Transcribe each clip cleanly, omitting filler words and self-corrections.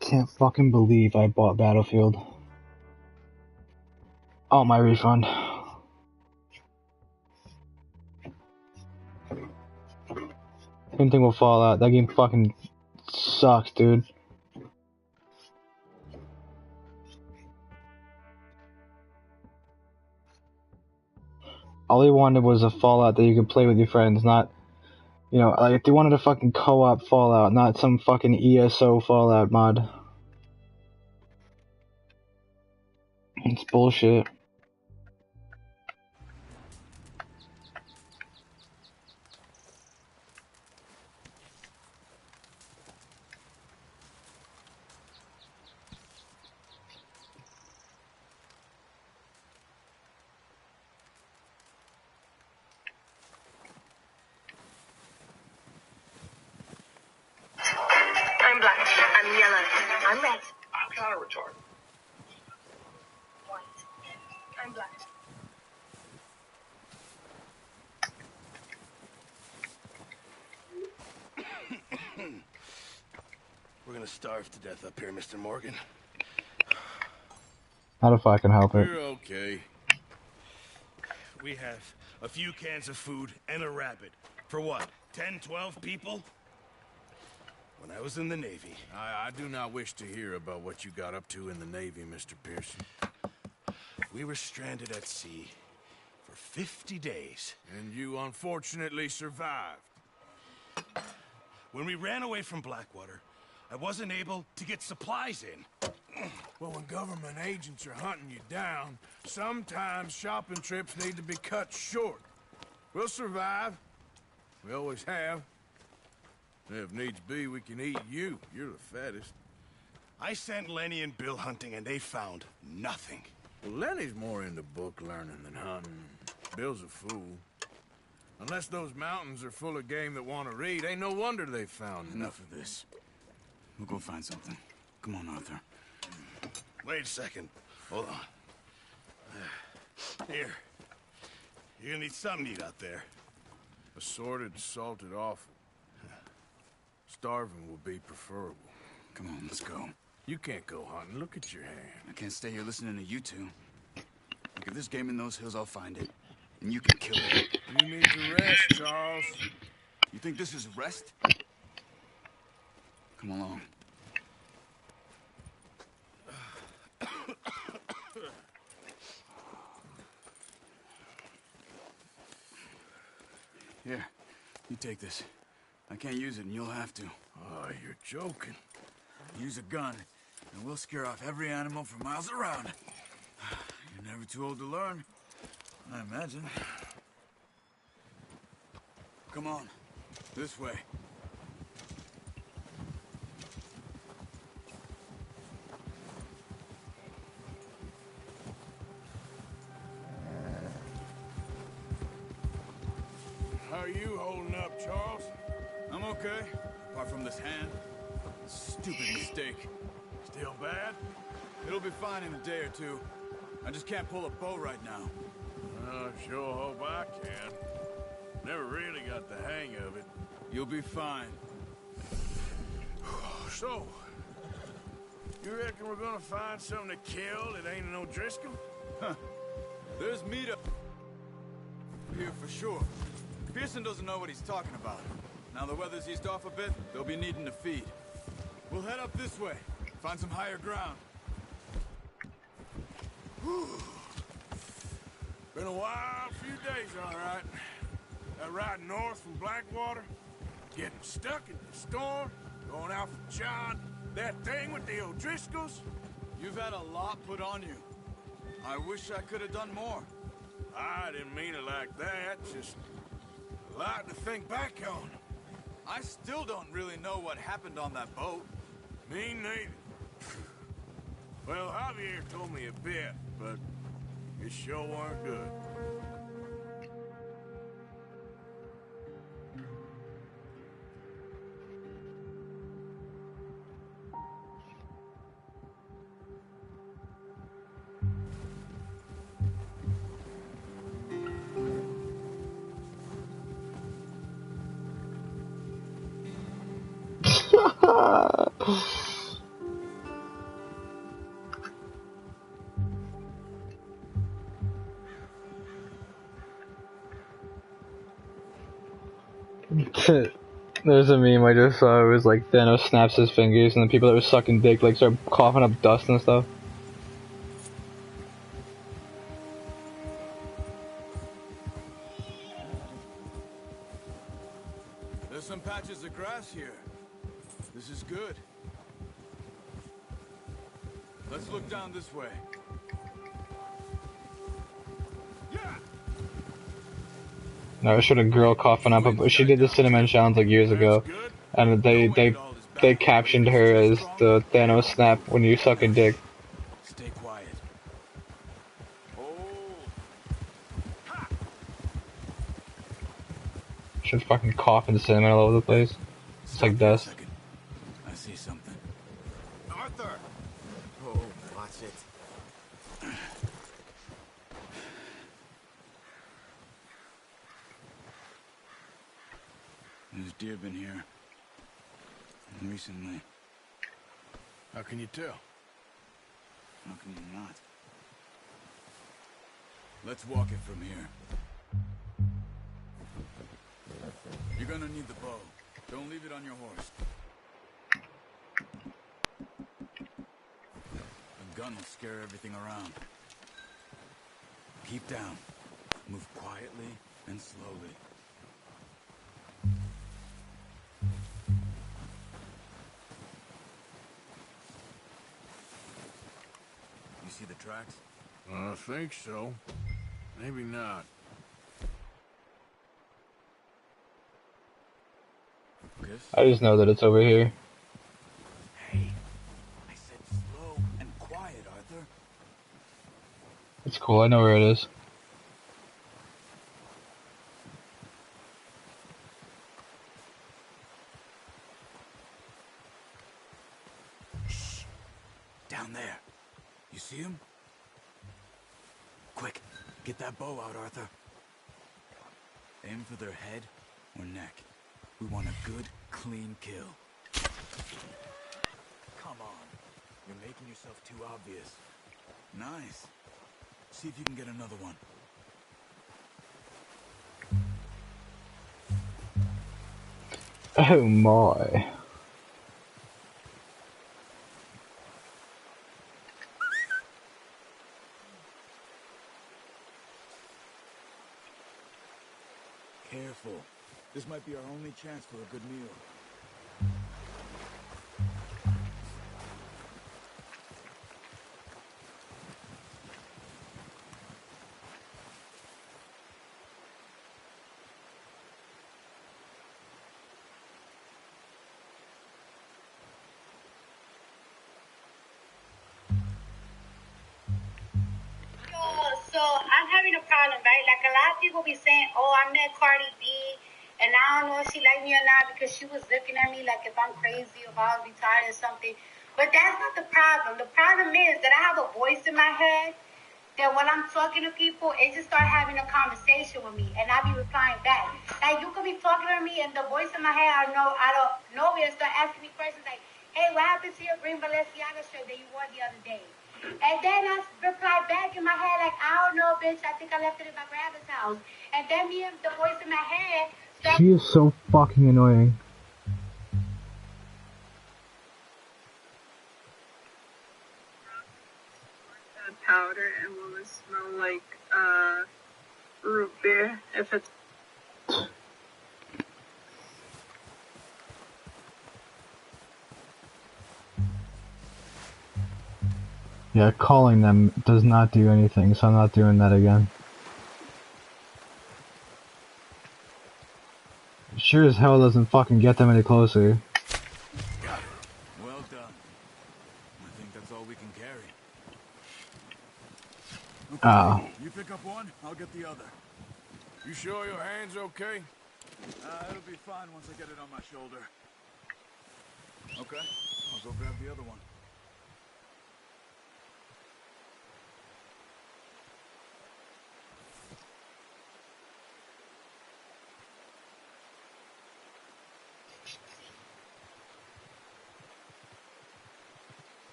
can't fucking believe I bought Battlefield. Oh, my refund. Same thing will Fallout. That game fucking sucks, dude. All they wanted was a Fallout that you could play with your friends, not, you know, like, they wanted a fucking co-op Fallout, not some fucking ESO Fallout mod. It's bullshit. I'm black. I'm yellow. I'm red. I'm kind of retarded. White. I'm black. We're gonna starve to death up here, Mr. Morgan. Not if I can help it. We're okay. We have a few cans of food and a rabbit. For what, 10, 12 people? When I was in the Navy... I do not wish to hear about what you got up to in the Navy, Mr. Pearson. We were stranded at sea for 50 days. And you unfortunately survived. When we ran away from Blackwater, I wasn't able to get supplies in. Well, when government agents are hunting you down, sometimes shopping trips need to be cut short. We'll survive. We always have. If needs be, we can eat you. You're the fattest. I sent Lenny and Bill hunting, and they found nothing. Well, Lenny's more into book learning than hunting. Bill's a fool. Unless those mountains are full of game that want to read, ain't no wonder they found Enough of this. We'll go find something. Come on, Arthur. Wait a second. Hold on. Here. You're gonna need something to eat out there. Assorted, salted offal. Starving will be preferable. Come on, let's go. You can't go hunting. Look at your hand. I can't stay here listening to you two. Look, if there's game in those hills, I'll find it. And you can kill it. You need to rest, Charles. You think this is rest? Come along. Here, you take this. I can't use it, and you'll have to. Oh, you're joking. Use a gun, and we'll scare off every animal for miles around. You're never too old to learn, I imagine. Come on, this way. How are you holding up, Charles? I'm okay, apart from this hand. Stupid mistake. Still bad? It'll be fine in a day or two. I just can't pull a bow right now. I sure hope I can. Never really got the hang of it. You'll be fine. So, you reckon we're gonna find something to kill that ain't no Driscoll? Huh. There's meat up here for sure. Pearson doesn't know what he's talking about. Now the weather's eased off a bit, they'll be needing to feed. We'll head up this way, find some higher ground. Whew. Been a wild few days, all right. That ride north from Blackwater, getting stuck in the storm, going out for John, that thing with the O'Driscolls. You've had a lot put on you. I wish I could have done more. I didn't mean it like that, just a lot to think back on. I still don't really know what happened on that boat. Me neither. Well, Javier told me a bit, but it sure weren't good. There's a meme I just saw. It was like Thanos snaps his fingers, and the people that were sucking dick like start coughing up dust and stuff. There's some patches of grass here. This is good. Let's look down this way. No, I showed a girl coughing up, but she did the cinnamon challenge like years ago, and they captioned her as the Thanos snap when you suck a dick. Stay quiet. She's fucking coughing cinnamon all over the place. It's like Here a dust. second. I see something. Arthur! Oh, watch it. There's deer been here. Recently. How can you tell? How can you not? Let's walk it from here. You're gonna need the bow. Don't leave it on your horse. A gun will scare everything around. Keep down. Move quietly and slowly. You see the tracks? I think so. Maybe not. I just know that it's over here. Hey, I said slow and quiet, Arthur. It's cool, I know where it is. Shh. Down there. You see him? Quick, get that bow out, Arthur. Aim for their head or neck. We want a good, clean kill. Come on. You're making yourself too obvious. Nice. See if you can get another one. Oh my. Careful. This might be our only chance for a good meal. So I'm having a problem, right? Like a lot of people be saying, "Oh, I met Cardi B, and I don't know if she liked me or not because she was looking at me like if I'm crazy or if I was retarded or something." But that's not the problem. The problem is that I have a voice in my head that when I'm talking to people, it just start having a conversation with me, and I be replying back. Like you could be talking to me, and the voice in my head, I don't know it, start asking me questions like, "Hey, what happened to your green Balenciaga shirt that you wore the other day?" And then I reply back in my head like, "I don't know, bitch. I think I left it in my grandma's house." And then me and the voice in my head start. She is so fucking annoying. Powder and will it smell like root beer if it's Yeah, calling them does not do anything, so I'm not doing that again. Sure as hell doesn't fucking get them any closer. Well done. I think that's all we can carry. Okay, Ah. you pick up one, I'll get the other. You sure your hand's okay? It'll be fine once I get it on my shoulder. Okay, I'll go grab the other one.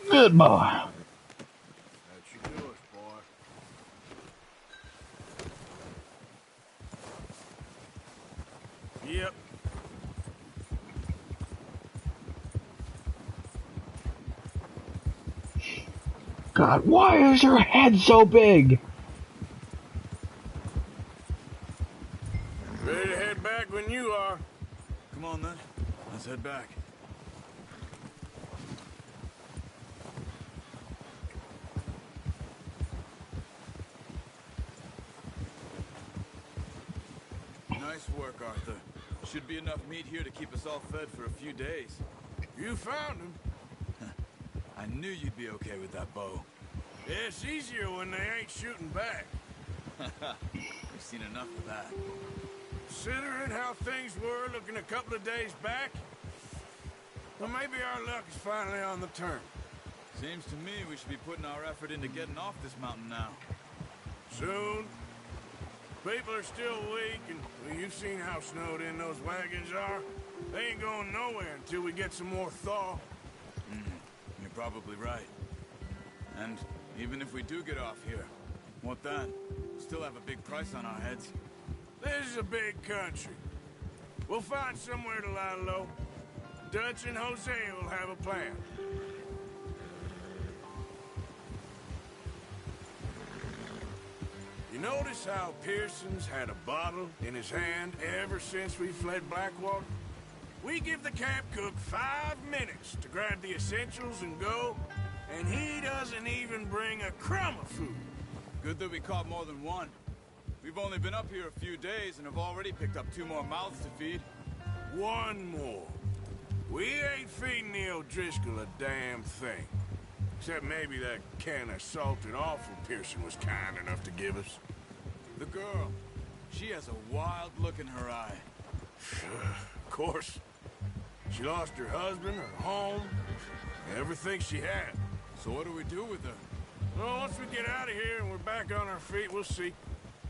Good boy. That should do us, boy. Yep. God, why is your head so big? Ready to head back when you are. Come on, then. Let's head back. Nice work, Arthur. Should be enough meat here to keep us all fed for a few days. You found him. I knew you'd be okay with that bow. Yeah, it's easier when they ain't shooting back. We've seen enough of that. Considering how things were looking a couple of days back, well, maybe our luck is finally on the turn. Seems to me we should be putting our effort into getting off this mountain now. Soon. People are still weak, and well, you've seen how snowed in those wagons are. They ain't going nowhere until we get some more thaw. You're probably right. And even if we do get off here, what then? Still have a big price on our heads. This is a big country. We'll find somewhere to lie low. Dutch and Jose will have a plan. You notice how Pearson's had a bottle in his hand ever since we fled Blackwater? We give the camp cook 5 minutes to grab the essentials and go, and he doesn't even bring a crumb of food. Good that we caught more than one. We've only been up here a few days and have already picked up 2 more mouths to feed. 1 more. We ain't feeding the O'Driscoll a damn thing. Except maybe that can of salted offal Pearson was kind enough to give us. The girl. She has a wild look in her eye. Of course. She lost her husband, her home, everything she had. So what do we do with her? Well, once we get out of here and we're back on our feet, we'll see.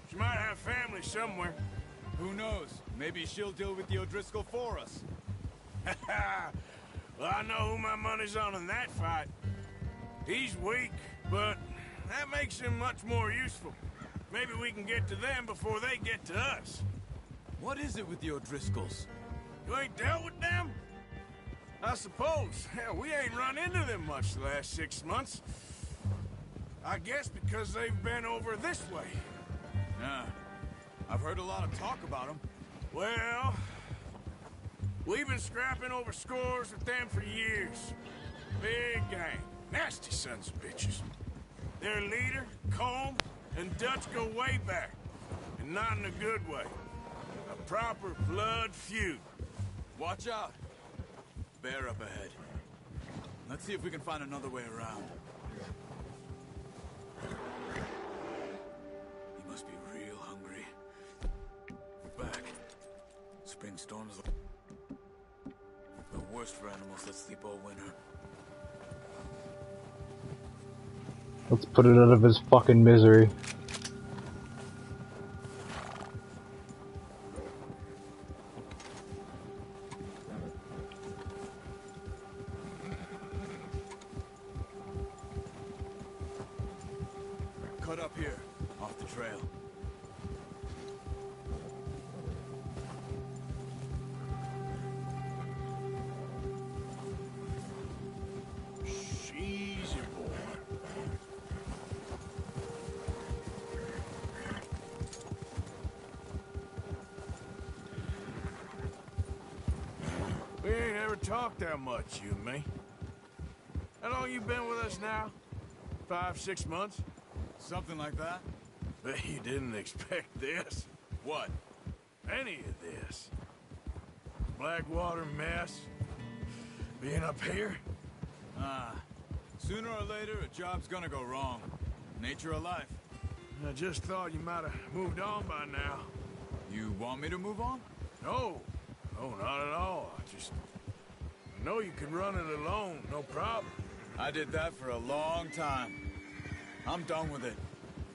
She might have family somewhere. Who knows? Maybe she'll deal with the O'Driscoll for us. Well, I know who my money's on in that fight. He's weak, but that makes him much more useful. Maybe we can get to them before they get to us. What is it with the O'Driscolls? You ain't dealt with them? I suppose. Hell, we ain't run into them much the last 6 months. I guess because they've been over this way. Yeah. I've heard a lot of talk about them. Well, we've been scrapping over scores with them for years. Big gang. Nasty sons of bitches. Their leader, Combe, and Dutch go way back. And not in a good way. A proper blood feud. Watch out. Bear up ahead. Let's see if we can find another way around. He must be real hungry. We're back. Spring storms are the worst for animals that sleep all winter. Let's put it out of his fucking misery. Cut up here, off the trail. Easy, boy. We ain't ever talked that much, you and me. How long you been with us now? 5, 6 months? Something like that? Bet you didn't expect this. What? Any of this. Blackwater mess. Being up here. Sooner or later, a job's gonna go wrong. Nature of life. I just thought you might have moved on by now. You want me to move on? No. No, not at all. I know you can run it alone, no problem. I did that for a long time. I'm done with it.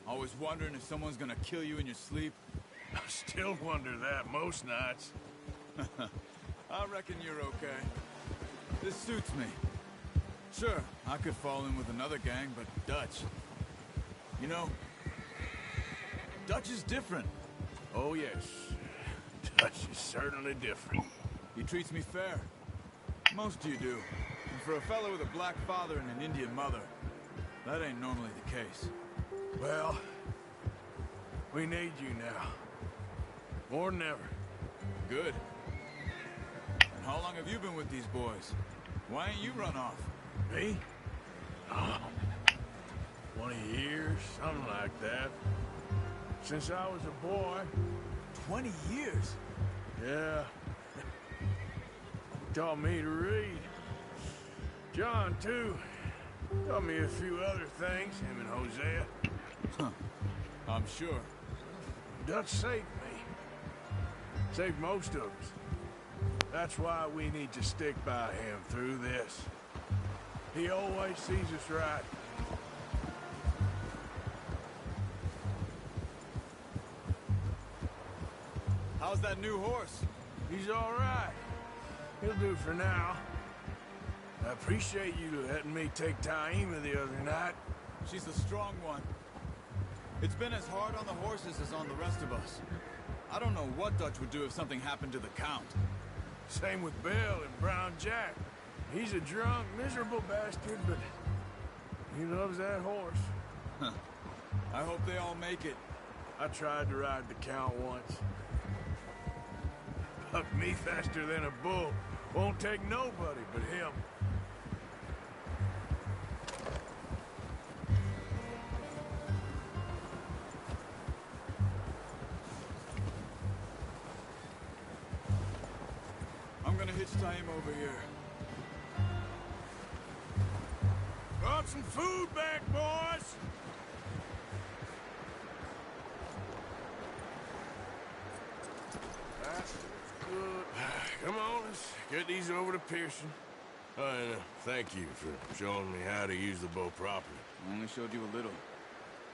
Always wondering if someone's gonna kill you in your sleep. I still wonder that most nights. I reckon you're okay. This suits me. Sure, I could fall in with another gang, but Dutch... You know, Dutch is different. Oh, yes. Dutch is certainly different. He treats me fair. Most of you do. And for a fellow with a black father and an Indian mother, that ain't normally the case. Well, we need you now. More than ever. Good. And how long have you been with these boys? Why ain't you run off? Me? Oh, 20 years, something like that. Since I was a boy. 20 years? Yeah. Taught me to read. John, too. Taught me a few other things, him and Hosea. Huh. I'm sure. Dutch saved me. Saved most of us. That's why we need to stick by him through this. He always sees us right. How's that new horse? He's all right. He'll do for now. I appreciate you letting me take Taima the other night. She's a strong one. It's been as hard on the horses as on the rest of us. I don't know what Dutch would do if something happened to the Count. Same with Bill and Brown Jack. He's a drunk, miserable bastard, but he loves that horse. Huh. I hope they all make it. I tried to ride the Count once. Bucked me faster than a bull. Won't take nobody but him. I'm gonna hitch Taima over here. Brought some food back, boys! That's good. Come on, let's get these over to Pearson. And thank you for showing me how to use the bow properly. I only showed you a little.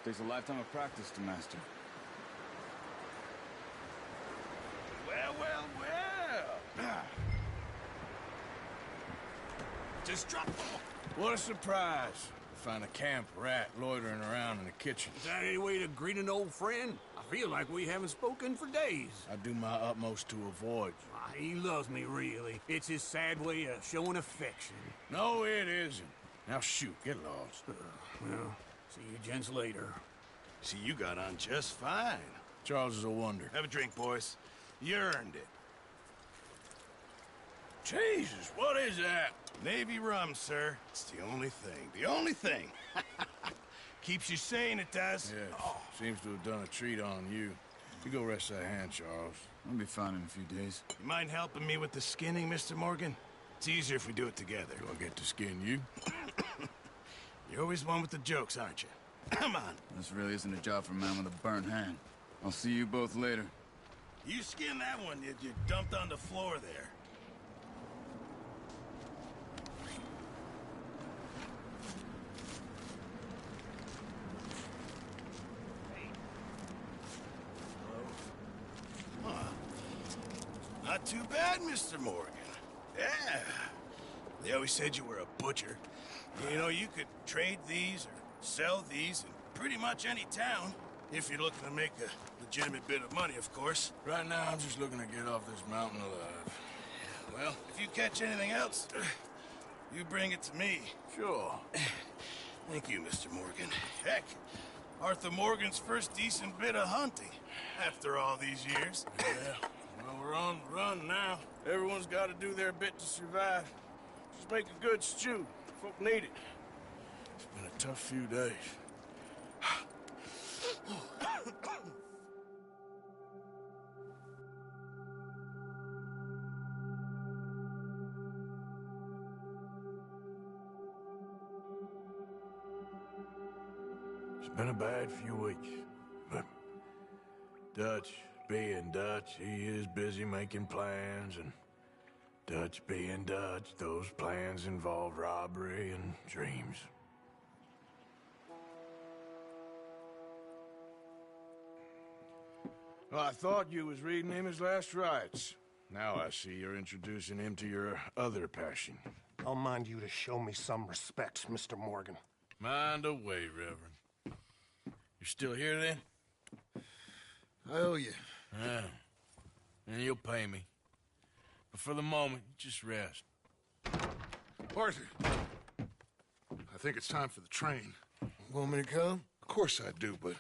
Takes a lifetime of practice to master. Well, well, well. Just drop them. What a surprise. Find a camp rat loitering around in the kitchen. Is that any way to greet an old friend? I feel like we haven't spoken for days. I do my utmost to avoid you. Ah, he loves me, really. It's his sad way of showing affection. No, it isn't. Now shoot, get lost. Well, see you gents later. See, you got on just fine. Charles is a wonder. Have a drink, boys. You earned it. Jesus, what is that? Navy rum, sir. It's the only thing. The only thing. Keeps you sane, it does. Yeah, seems to have done a treat on you. You go rest that hand, Charles. I'll be fine in a few days. You mind helping me with the skinning, Mr. Morgan? It's easier if we do it together. Do I get to skin you? You're always one with the jokes, aren't you? Come on. This really isn't a job for a man with a burnt hand. I'll see you both later. You skin that one you dumped on the floor there. Not too bad, Mr. Morgan. Yeah. They always said you were a butcher. You know, you could trade these or sell these in pretty much any town. If you're looking to make a legitimate bit of money, of course. Right now, I'm just looking to get off this mountain alive. Well, if you catch anything else, you bring it to me. Sure. Thank you, Mr. Morgan. Heck, Arthur Morgan's first decent bit of hunting after all these years. Yeah. Well, we're on the run now. Everyone's got to do their bit to survive. Just make a good stew. Folk need it. It's been a tough few days. It's been a bad few weeks, but Dutch being Dutch, he is busy making plans, and Dutch being Dutch, those plans involve robbery and dreams. Well, I thought you was reading him his last rites. Now I see you're introducing him to your other passion. I'll mind you to show me some respect, Mr. Morgan. Mind away, Reverend. You still here, then? I owe you. Yeah. And you'll pay me. But for the moment, just rest. Arthur, I think it's time for the train. Want me to come? Of course I do, but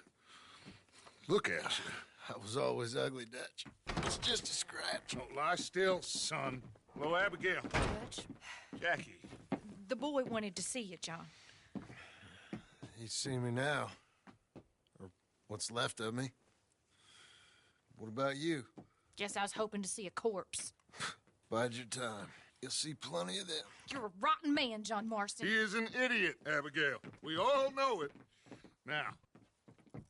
look at you. I was always ugly, Dutch. It's just a scratch. Don't lie still, son. Hello, Abigail. Dutch, Jackie. the boy wanted to see you, John. He's seen me now. Or what's left of me. What about you? Guess I was hoping to see a corpse. Bide your time. You'll see plenty of them. You're a rotten man, John Marston. He is an idiot, Abigail. We all know it. Now,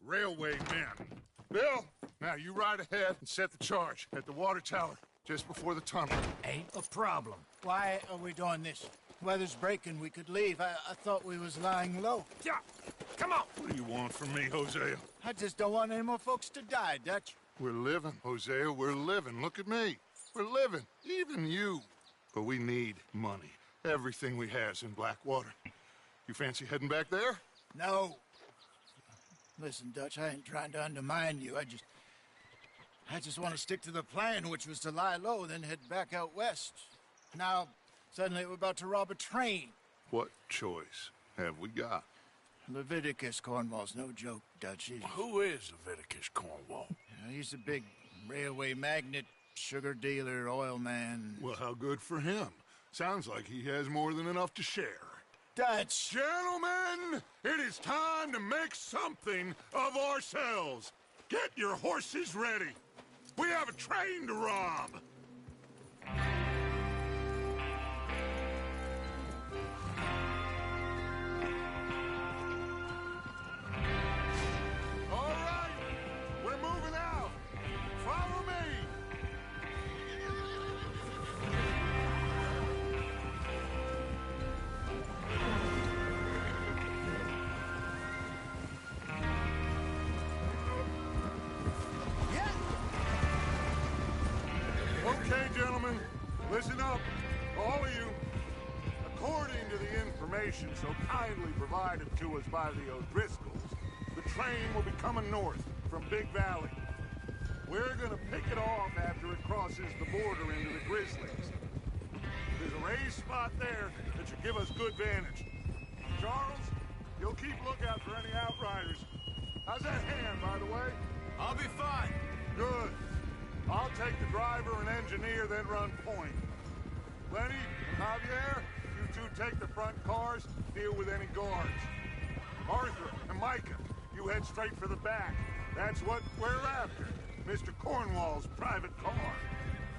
railway men. Bill, now you ride ahead and set the charge at the water tower just before the tunnel. Ain't a problem. Why are we doing this? Weather's breaking. We could leave. I thought we was lying low. Yeah, come on. What do you want from me, Hosea? I just don't want any more folks to die, Dutch. We're living, Hosea. We're living. Look at me. We're living. Even you. But we need money. Everything we has in Blackwater. You fancy heading back there? No. Listen, Dutch, I ain't trying to undermine you. I just want to stick to the plan, which was to lie low, then head back out west. Now, suddenly we're about to rob a train. What choice have we got? Leviticus Cornwall's no joke, Dutch. Who is Leviticus Cornwall? He's a big railway magnate, sugar dealer, oil man. Well, how good for him. Sounds like he has more than enough to share. Dutch! Gentlemen, it is time to make something of ourselves. Get your horses ready. We have a train to rob. All right, we're moving out. Follow me. Okay, gentlemen, listen up, all of you. According to the information so kindly provided to us by the O'Driscolls, the train will be coming north from Big Valley. We're gonna pick it off after it crosses the border into the Grizzlies. There's a raised spot there that should give us good vantage. Charles, you'll keep lookout for any outriders. How's that hand, by the way? I'll be fine. Good. I'll take the driver and engineer, then run point. Lenny and Javier, you two take the front cars, deal with any guards. Arthur and Micah, you head straight for the back. That's what we're after. Mr. Cornwall's private car.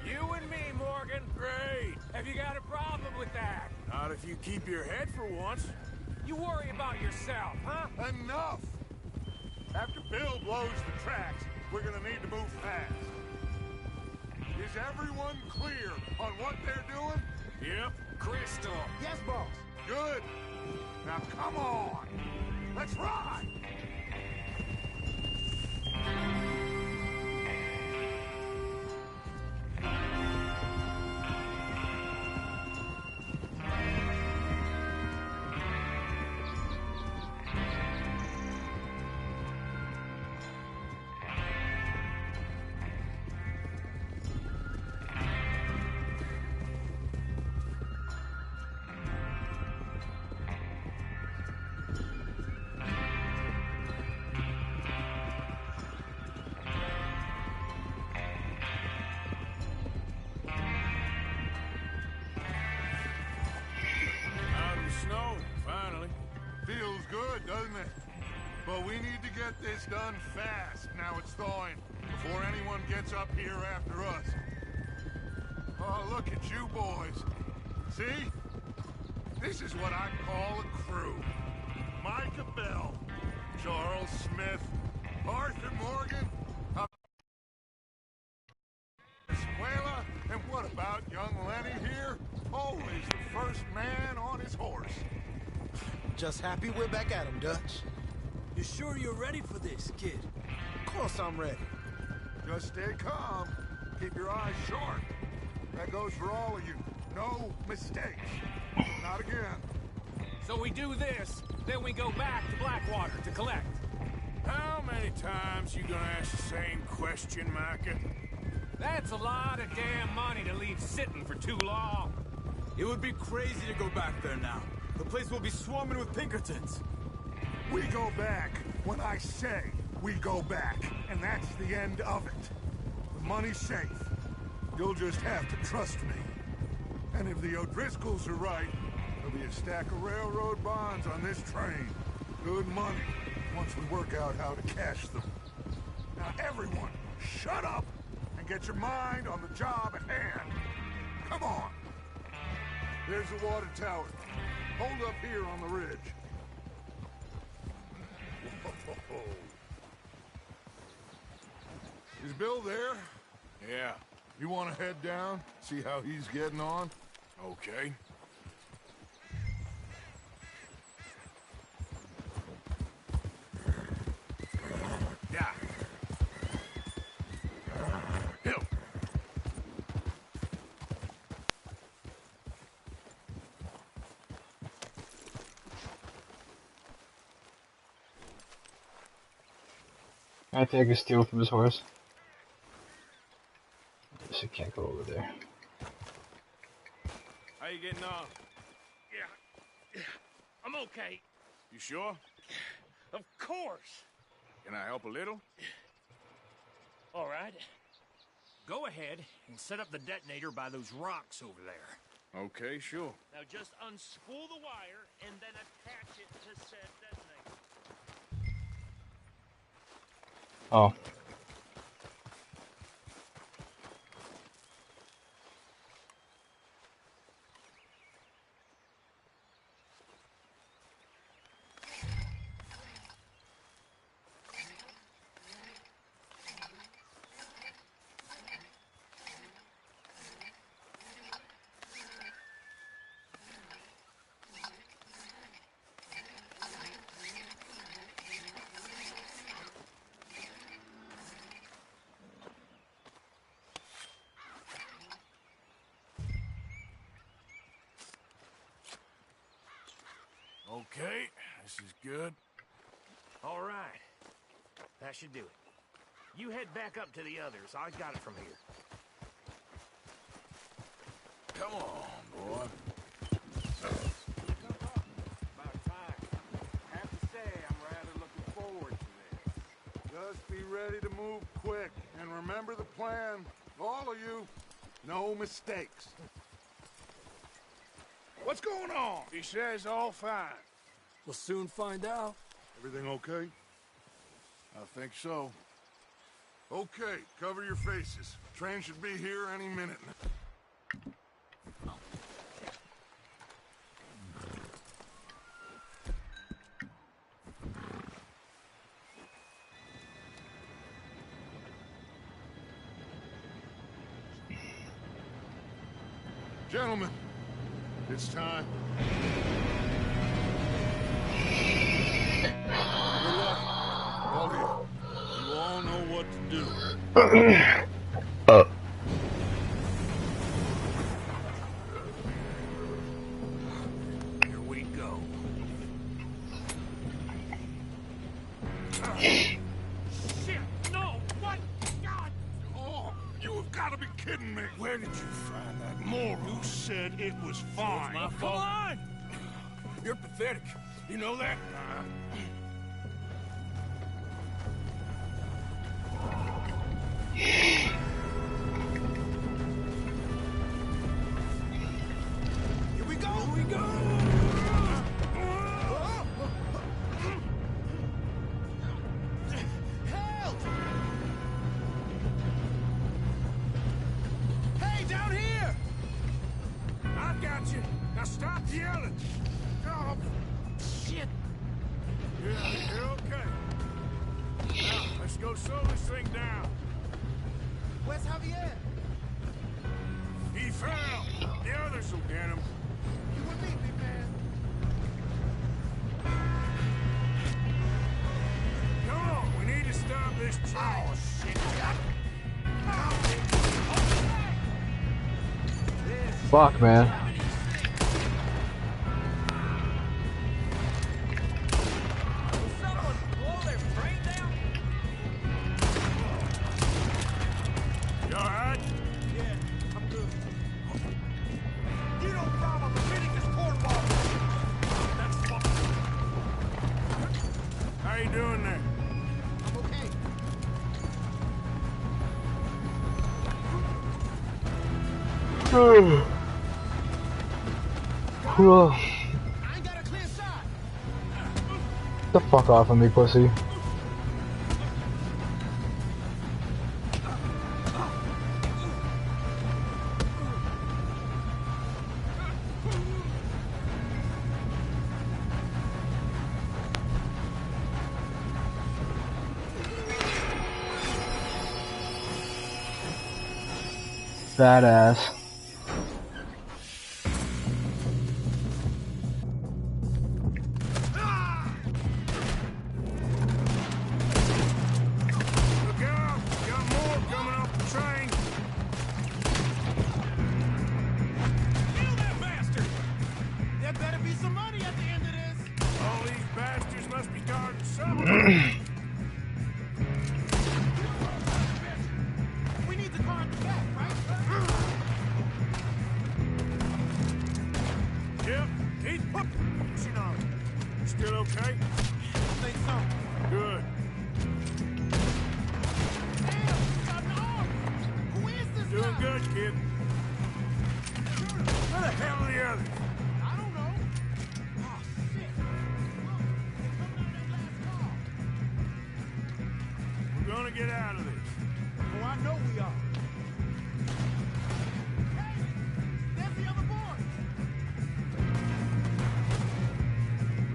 You and me, Morgan. Great. Have you got a problem with that? Not if you keep your head for once. You worry about yourself, huh? Enough! After Bill blows the tracks, we're gonna need to move fast. Is everyone clear on what they're doing? Yep. Crystal. Yes, boss. Good. Now come on. Let's ride. Feels good, doesn't it? But we need to get this done fast, now it's thawing, before anyone gets up here after us. Oh, look at you boys. See? This is what I call a crew. Micah Bell, Charles Smith, Arthur Morgan, Escuela, and what about young Lenny here? Always the first man on his horse. Just happy we're back at him, Dutch. You sure you're ready for this, kid? Of course I'm ready. Just stay calm. Keep your eyes sharp. That goes for all of you. No mistakes. Not again. So we do this, then we go back to Blackwater to collect. How many times you gonna ask the same question, Micah? That's a lot of damn money to leave sitting for too long. It would be crazy to go back there now. The place will be swarming with Pinkertons. We go back when I say we go back, and that's the end of it. The money's safe. You'll just have to trust me. And if the O'Driscolls are right, there'll be a stack of railroad bonds on this train. Good money, once we work out how to cash them. Now everyone, shut up and get your mind on the job at hand. Come on. There's the water tower. Hold up here on the ridge. Whoa. Is Bill there? Yeah. You want to head down, see how he's getting on? Okay. Yeah. Hill. I think I can steal from his horse. Guess I can't go over there. How you getting on? Yeah, I'm okay. You sure? Of course. Can I help a little? All right. Go ahead and set up the detonator by those rocks over there. Okay, sure. Now just unspool the wire and then attach it to said detonator. Oh. Okay, this is good. All right. That should do it. You head back up to the others. I got it from here. Come on, boy. About time. I have to say, I'm rather looking forward to this. Just be ready to move quick, and remember the plan. All of you, no mistakes. What's going on? He says all fine. We'll soon find out. Everything okay? I think so. Okay, cover your faces. Train should be here any minute. Gentlemen, it's time. Good luck, all of you. You all know what to do. Here we go. Shit! No! What? God! Oh, you have got to be kidding me. Where did you find that moron? You said it was fine. My fault. Come on! You're pathetic. You know that? Here we go! Here we go! Help! Hey, down here! I got you. Now stop yelling. Oh, Shit! yeah, you're okay. Now, let's go slow this thing down. Where's Javier? He fell. The others will get him. You will leave me, man. Come on, we need to stop this train. Oh, shit. Fuck, man. Whew. Get the fuck off of me, pussy. Badass. Look out! Got more coming off the train! Kill that bastard! There better be some money at the end of this! All these bastards must be guarding something! We need the car at the back, right? Yep, he's pushing on it. Still okay? I think so. Good. Doing good, kid. Where the hell are the others? I don't know. Oh, shit. We're gonna get out of this. Oh, I know we are. Hey, there's the other boy.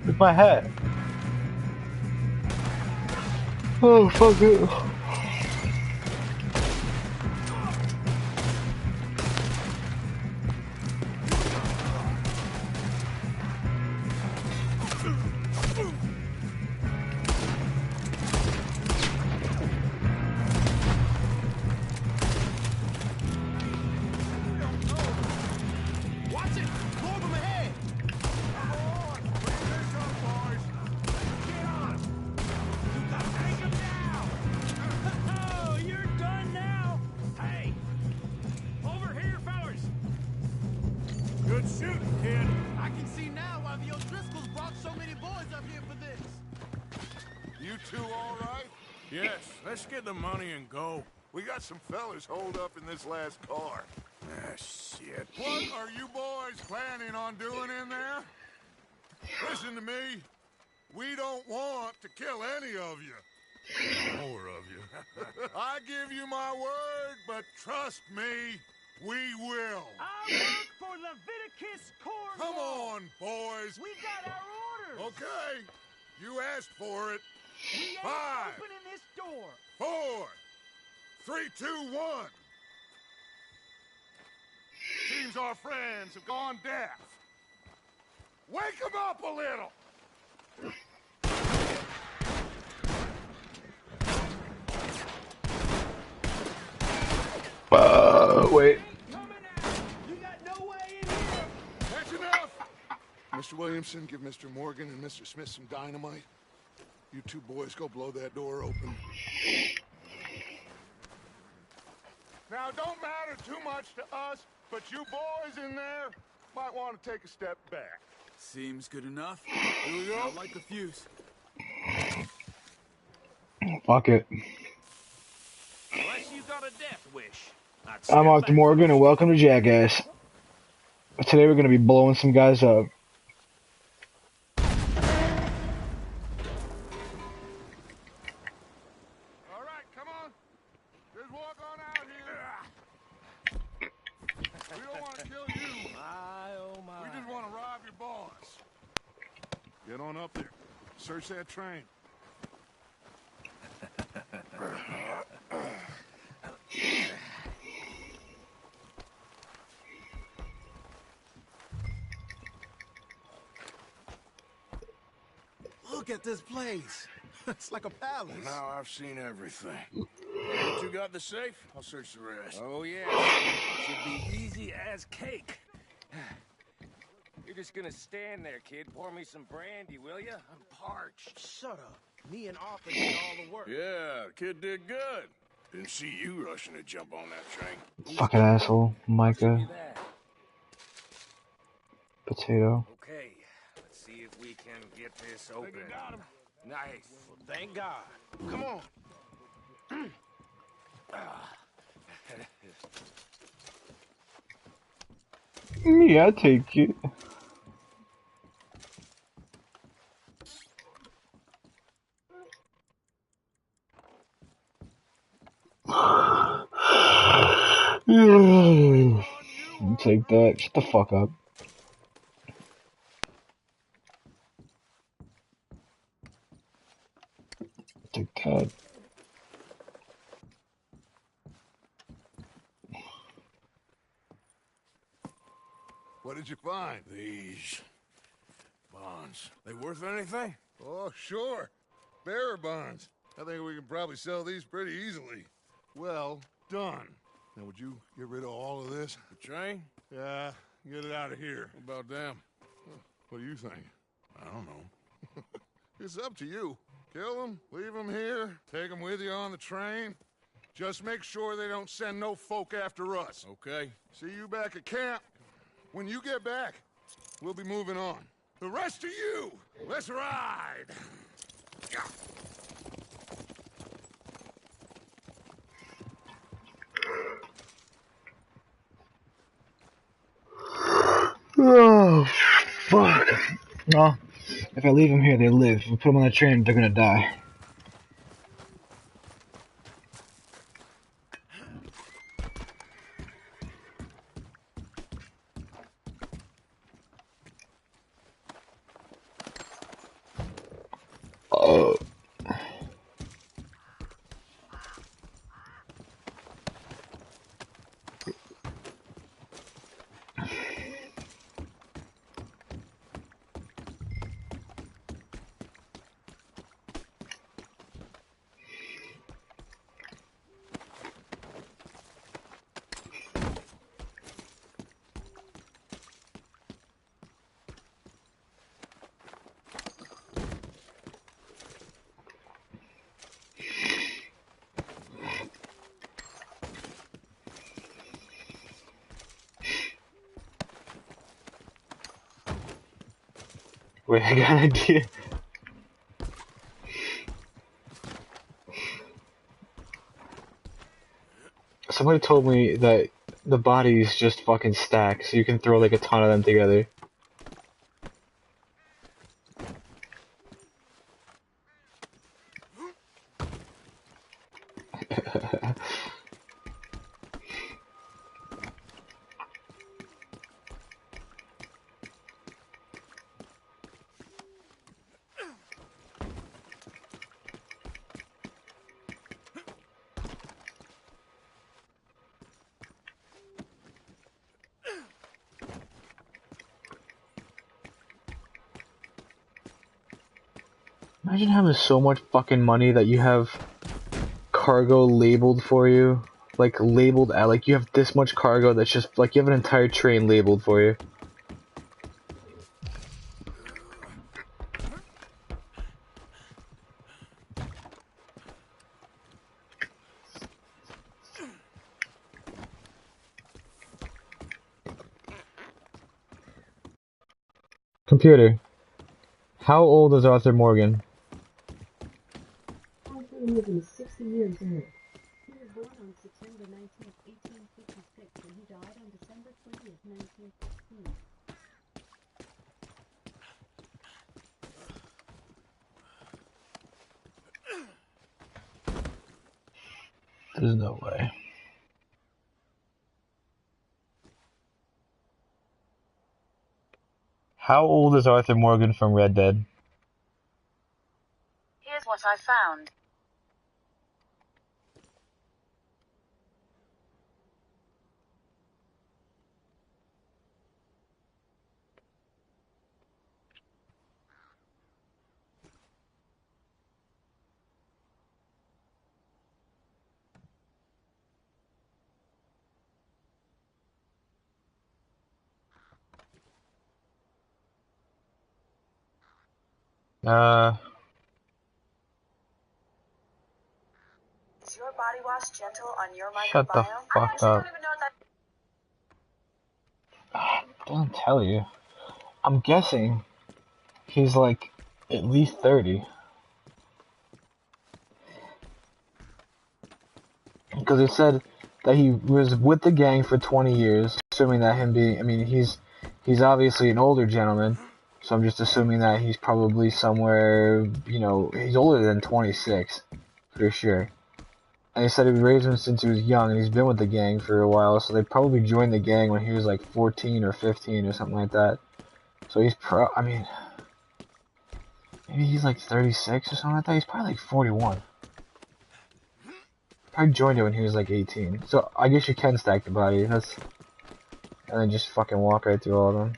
With my hat. Oh, fuck it. Watch it! More of them ahead! Come on! Bring this up, boys! Get on! You gotta take him down! Oh, you're done now! Hey! Over here, fellas! Good shooting, kid! I can see now why the O'Driscolls brought so many boys up here for this! You two all right? Yes, let's get the money and go. We got some fellas holed up in this last car. Ah, shit. What are you boys planning on doing in there? Listen to me. We don't want to kill any of you. More of you. I give you my word, but trust me, we will. I work for Leviticus Corps. Come on, boys. We got our orders. Okay, you asked for it. We ain't 5, opening this door. 4, 3, 2, 1. Seems our friends have gone deaf. Wake them up a little. Wait. You got no way in here. That's enough. Mr. Williamson, give Mr. Morgan and Mr. Smith some dynamite. You two boys go blow that door open. Now, don't matter too much to us, but you boys in there might want to take a step back. Seems good enough. Here we go. Light the fuse. Fuck it. Unless you got a death wish. I'm Dr. Morgan and welcome to Jackass. Today we're gonna be blowing some guys up. All right, come on. Just walk on out here. We don't want to kill you. My, oh my. We just want to rob your boss. Get on up there. Search that train. Look at this place. It's like a palace. Now I've seen everything. What you got in the safe? I'll search the rest. Oh, yeah. Should be easy as cake. You're just gonna stand there, kid. Pour me some brandy, will ya? I'm parched. Shut up. Me and Arthur did all the work. Yeah, the kid did good. Didn't see you rushing to jump on that train. Fucking asshole. Micah. Do that. Potato. Okay, let's see if we can get this open. Think you got him? Nice. Thank God. Come on. Me, I take it. Take that. Shut the fuck up. Take that. What did you find? These bonds. They worth anything? Oh, sure. Bearer bonds. I think we can probably sell these pretty easily. Well done. Now, would you get rid of all of this? The train? Yeah, get it out of here. What about them? What do you think? I don't know. It's up to you. Kill them, leave them here, take them with you on the train. Just make sure they don't send no folk after us. Okay. See you back at camp. When you get back, we'll be moving on. The rest of you, let's ride! Oh, fuck. Well, if I leave them here, they live. If we put them on the train, they're gonna die. Oh. Wait, I got an idea. Somebody told me that the bodies just fucking stack, so you can throw like a ton of them together. Imagine having so much fucking money that you have cargo labeled for you. Like, labeled out. Like, you have this much cargo that's just, like, you have an entire train labeled for you. Computer, how old is Arthur Morgan? Arthur Morgan is 60 years old. He was born on September 19th, 1856, and he died on December 20th, 1916. There's no way. How old is Arthur Morgan from Red Dead? Here's what I found. Is your body wash gentle on your microbiome? Shut the fuck up. Don't even know that. Doesn't tell you. I'm guessing he's like at least 30. Because it said that he was with the gang for 20 years, assuming that him being, I mean, he's obviously an older gentleman, so I'm just assuming that he's probably somewhere, you know, he's older than 26, for sure. And he said he raised him since he was young, and he's been with the gang for a while, so they probably joined the gang when he was like 14 or 15 or something like that. So he's I mean, maybe he's like 36 or something like that. He's probably like 41. Probably joined it when he was like 18. So I guess you can stack the body. And then just fucking walk right through all of them.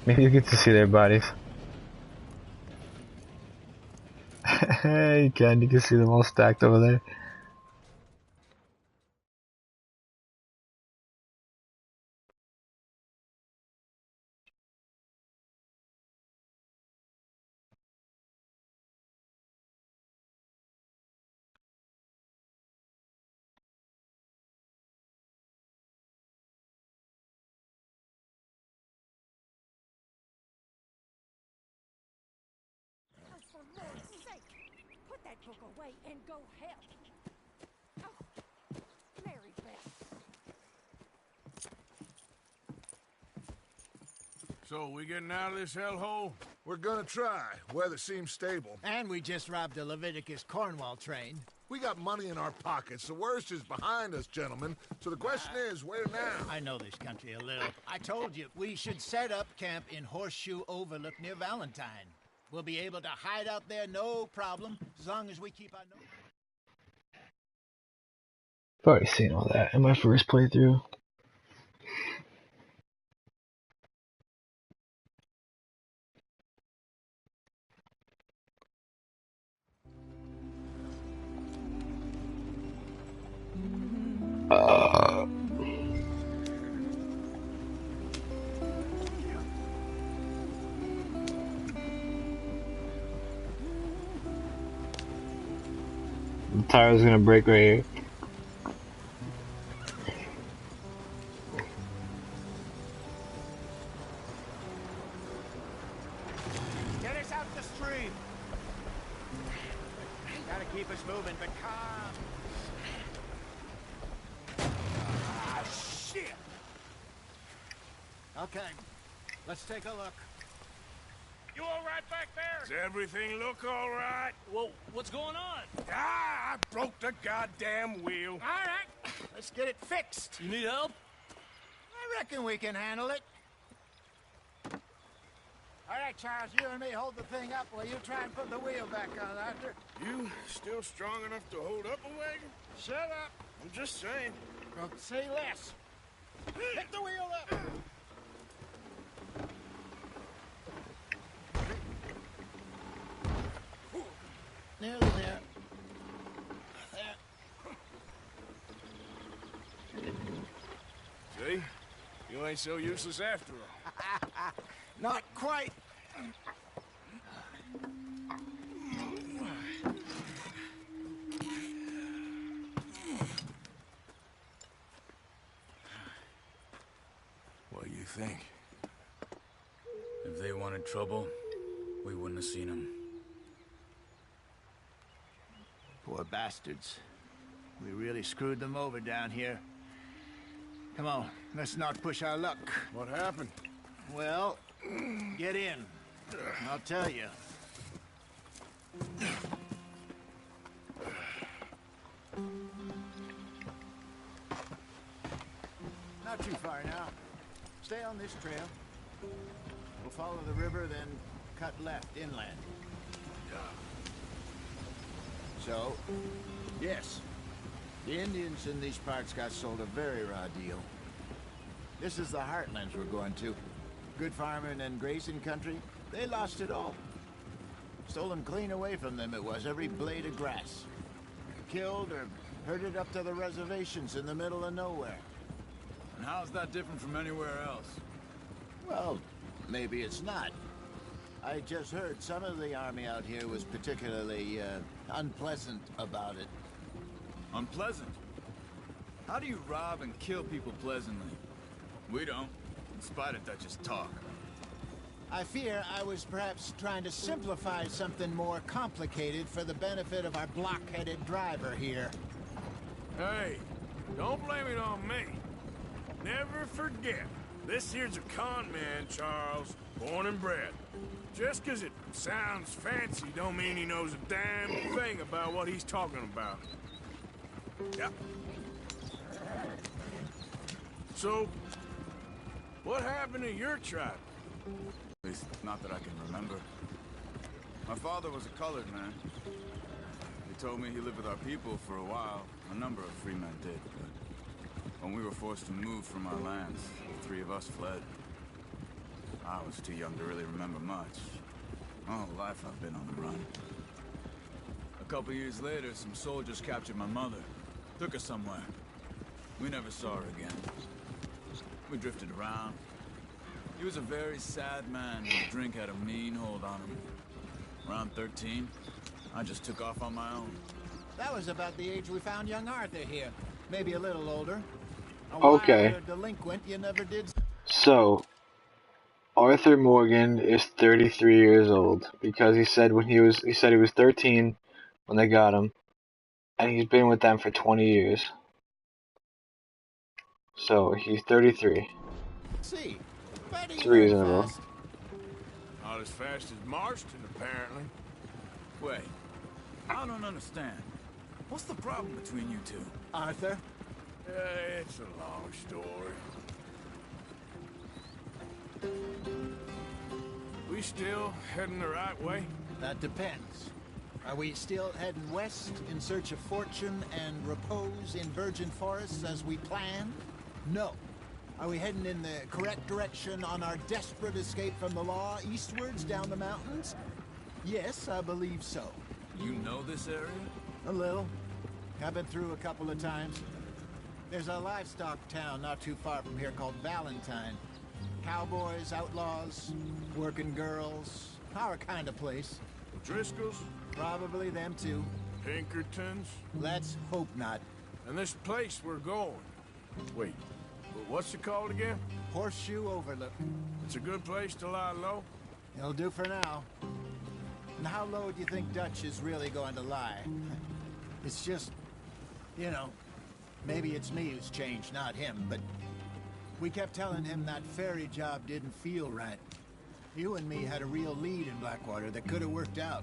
Maybe you get to see their bodies. You can see them all stacked over there. For Lord's sake, put that book away and go help. Oh, Mary Beth. So, we getting out of this hellhole? We're gonna try. Weather seems stable. And we just robbed a Leviticus Cornwall train. We got money in our pockets. The worst is behind us, gentlemen. So the question is, where now? I know this country a little. I told you, we should set up camp in Horseshoe Overlook near Valentine. We'll be able to hide out there, no problem, as long as we keep our nose. I've already seen all that in my first playthrough. The tire's gonna break right here. Get us out the stream. Gotta keep us moving, but calm. Ah, shit. Okay, let's take a look. You all right back there? Does everything look all right? Well, what's going on? Ah, I broke the goddamn wheel. All right, let's get it fixed. You need help? I reckon we can handle it. All right, Charles, you and me hold the thing up while you try and put the wheel back on, Arthur. You still strong enough to hold up a wagon? Shut up. I'm just saying. Well, say less. Pick the wheel up. Nearly there. There. See? You ain't so useless after all. Not quite. What do you think? If they wanted trouble, we wouldn't have seen them. Poor bastards. We really screwed them over down here. Come on, let's not push our luck. What happened? Well, get in. I'll tell you. Not too far now. Stay on this trail. We'll follow the river, then cut left inland. So, yes, the Indians in these parts got sold a very raw deal. This is the heartlands we're going to. Good farming and grazing country, they lost it all. Stolen clean away from them it was, every blade of grass. Killed or herded up to the reservations in the middle of nowhere. And how's that different from anywhere else? Well, maybe it's not. I just heard some of the army out here was particularly unpleasant about it. Unpleasant? How do you rob and kill people pleasantly? We don't, in spite of Dutch's talk. I fear I was perhaps trying to simplify something more complicated for the benefit of our blockheaded driver here. Hey, don't blame it on me. Never forget, this here's a con man, Charles, born and bred. Just 'cause it sounds fancy don't mean he knows a damn thing about what he's talking about. Yep. So, what happened to your tribe? At least, not that I can remember. My father was a colored man. He told me he lived with our people for a while. A number of free men did, but when we were forced to move from our lands, the three of us fled. I was too young to really remember much. My whole life I've been on the run. A couple years later, some soldiers captured my mother. Took her somewhere. We never saw her again. We drifted around. He was a very sad man, and the drink had a mean hold on him. Around 13, I just took off on my own. That was about the age we found young Arthur here. Maybe a little older. Okay. A delinquent you never did. So, Arthur Morgan is 33 years old because he said he was 13 when they got him, and he's been with them for 20 years. So he's 33. See, but It's reasonable. fast. Not as fast as Marston, apparently. Wait, I don't understand. What's the problem between you two? Arthur? It's a long story. We still heading the right way? That depends. Are we still heading west in search of fortune and repose in virgin forests as we planned? No. Are we heading in the correct direction on our desperate escape from the law eastwards down the mountains? Yes, I believe so. You know this area? A little. I've been through a couple of times. There's a livestock town not too far from here called Valentine. Cowboys, outlaws, working girls, our kind of place. Driscolls? Probably them too. Pinkertons? Let's hope not. And this place we're going. Wait, what's it called again? Horseshoe Overlook. It's a good place to lie low? It'll do for now. And how low do you think Dutch is really going to lie? It's just, you know, maybe it's me who's changed, not him, but we kept telling him that ferry job didn't feel right. You and me had a real lead in Blackwater that could have worked out.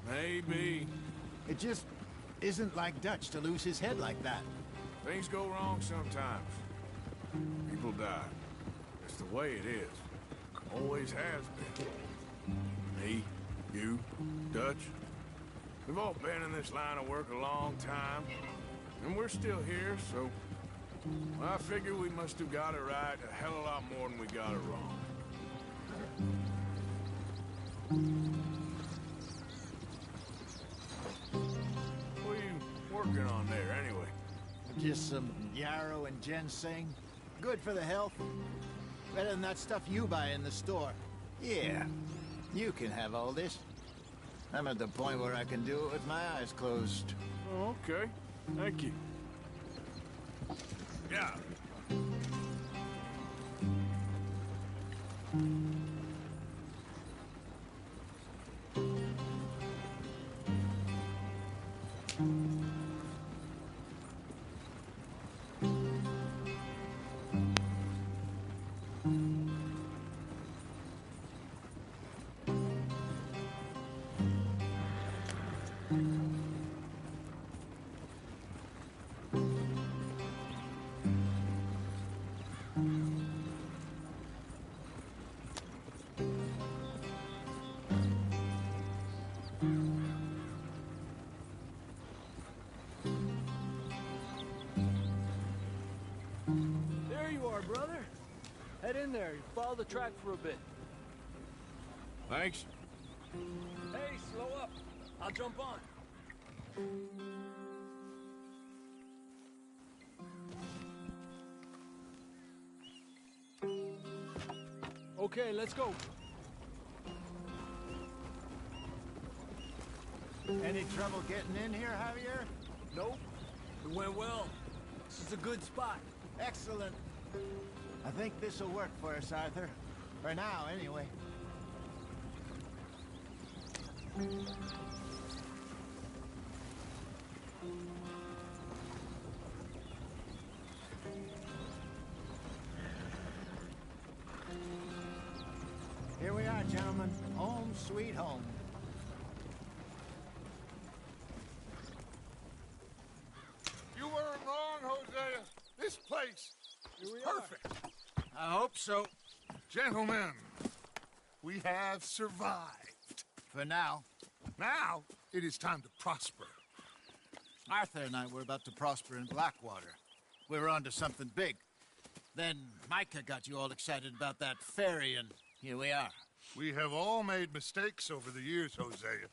Maybe. It just isn't like Dutch to lose his head like that. Things go wrong sometimes. People die. It's the way it is. Always has been. Me, you, Dutch. We've all been in this line of work a long time. And we're still here, so I figure we must have got it right a hell of a lot more than we got it wrong. What are you working on there, anyway? Just some yarrow and ginseng. Good for the health. Better than that stuff you buy in the store. Yeah, you can have all this. I'm at the point where I can do it with my eyes closed. Oh, okay. Thank you. Yeah. There you are, brother. Head in there. Follow the track for a bit. Thanks. Hey, slow up. I'll jump on. Okay, let's go. Any trouble getting in here, Javier? Nope. It went well. It's a good spot. Excellent. I think this'll work for us, Arthur. For now, anyway. Here we are, gentlemen. Home sweet home. You weren't wrong, Hosea. This place is perfect. I hope so. Gentlemen, we have survived. For now. Now, it is time to prosper. Arthur and I were about to prosper in Blackwater. We were onto something big. Then Micah got you all excited about that ferry, and here we are. We have all made mistakes over the years, Hosea.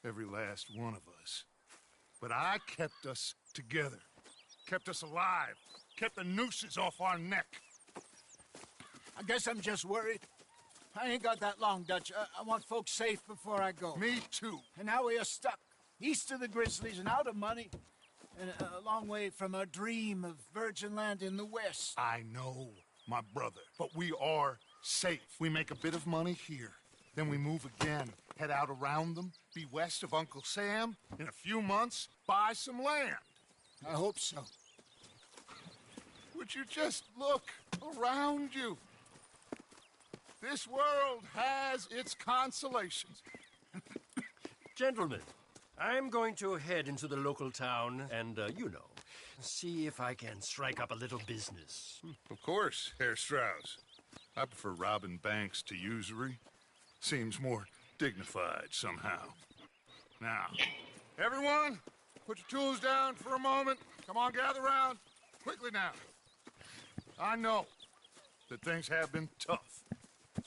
Every last one of us. But I kept us together. Kept us alive. Kept the nooses off our neck. I guess I'm just worried. I ain't got that long, Dutch. I want folks safe before I go. Me too. And now we are stuck. East of the Grizzlies and out of money. And a long way from our dream of virgin land in the west. I know, my brother. But we are safe. We make a bit of money here. Then we move again. Head out around them. Be west of Uncle Sam. In a few months, buy some land. I hope so. Would you just look around you? This world has its consolations. Gentlemen, I'm going to head into the local town and, see if I can strike up a little business. Of course, Herr Strauss. I prefer robbing banks to usury. Seems more dignified somehow. Now, everyone, put your tools down for a moment. Come on, gather round. Quickly now. I know that things have been tough,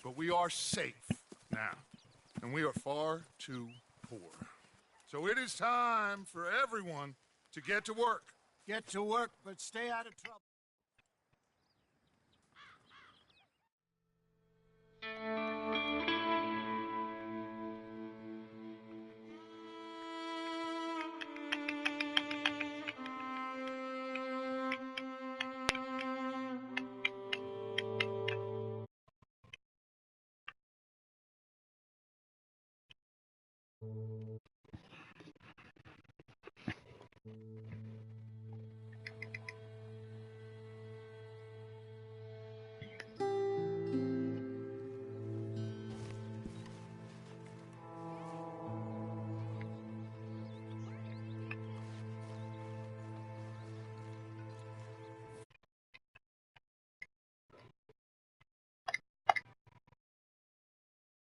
but we are safe now, and we are far too poor. So it is time for everyone to get to work. Get to work, but stay out of trouble.